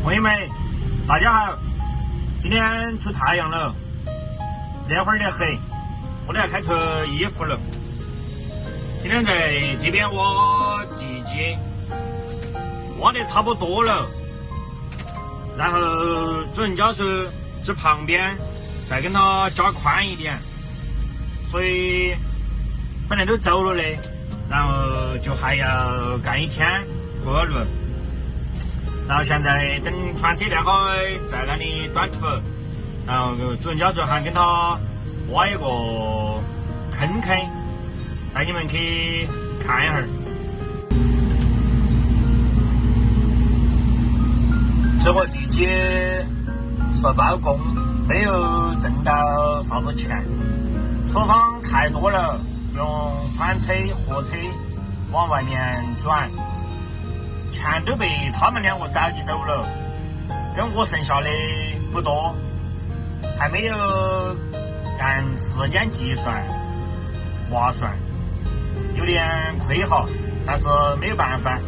朋友们，大家好！今天出太阳了，热会儿的很，我都要开脱衣服了。今天在这边挖地基，挖得差不多了，然后主人家说这旁边再跟它加宽一点，所以本来都走了的，然后就还要干一天破路。然后现在等船车亮好，在那里端土，然后主人家说还跟他挖一个坑，带你们去看一下。这个地基是包工，没有挣到啥子钱，厨房太多了，用铲车、货车往外面转。钱都被他们两个着急走了，跟我剩下的不多，还没有按时间计算划算，有点亏哈，但是没有办法，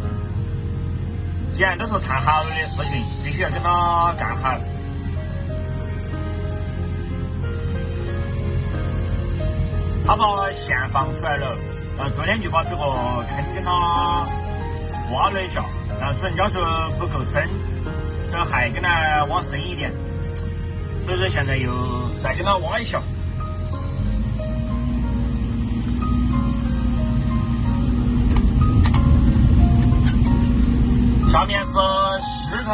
既然都是谈好的事情，必须要跟他干好。他把线放出来了，昨天就把这个坑跟他挖了一下，然后主人家说不够深，说还跟他挖深一点，所以说现在又再跟他挖一下。下面是石头，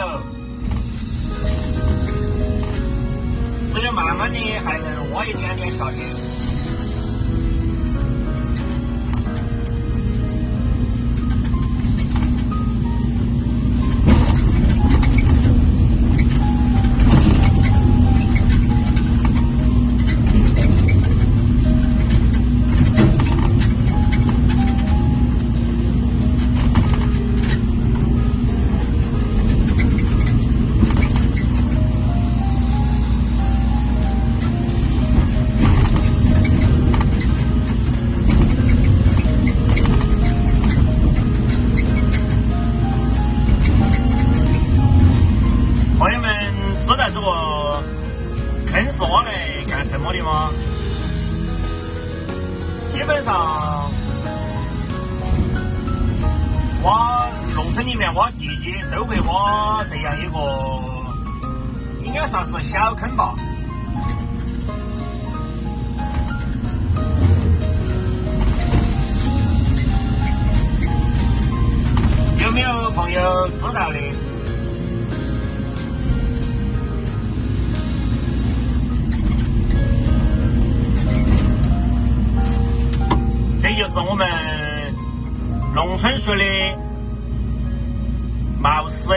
这就慢慢的还能挖一点点下去。朋友们知道这个坑是挖来干什么的吗？基本上挖农村里面挖地基都会挖这样一个，应该算是小坑吧。有没有朋友知道的？这就是我们农村说的茅丝，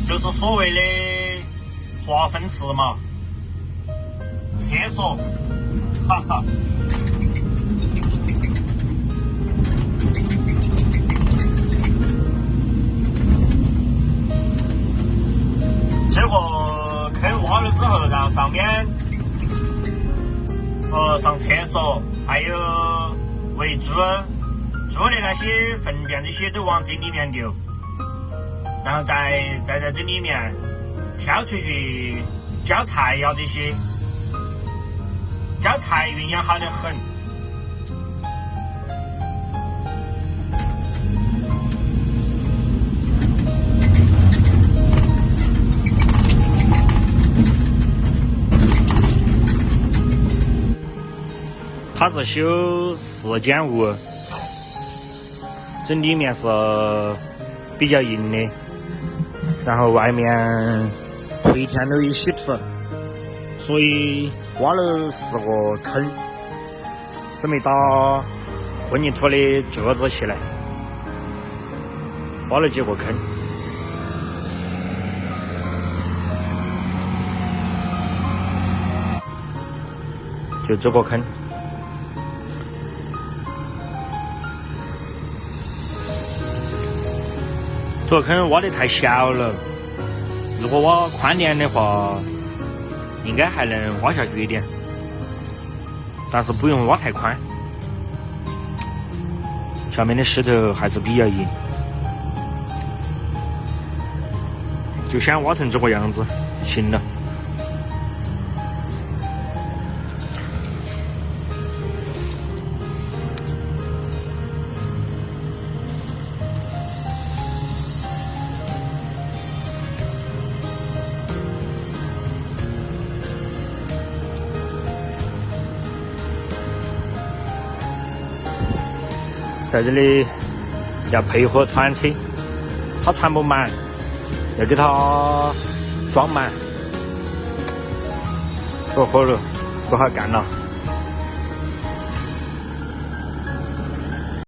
就是所谓的化粪池嘛，厕所，哈哈。这个坑挖了之后，然后上面是上厕所，还有喂猪的那些粪便，这些都往这里面丢，然后再在这里面挑出去浇菜呀，这些浇菜营养好得很。它是修4间屋，这里面是比较硬的，然后外面回填了一些土，所以挖了4个坑，准备打混凝土的橛子起来，挖了几个坑。就这个坑。这个坑挖得太小了，如果挖宽点的话，应该还能挖下去一点，但是不用挖太宽。下面的石头还是比较硬。就想挖成这个样子，行了。在这里要配合团车，它船不满，要给它装满，喝可乐，不好干了。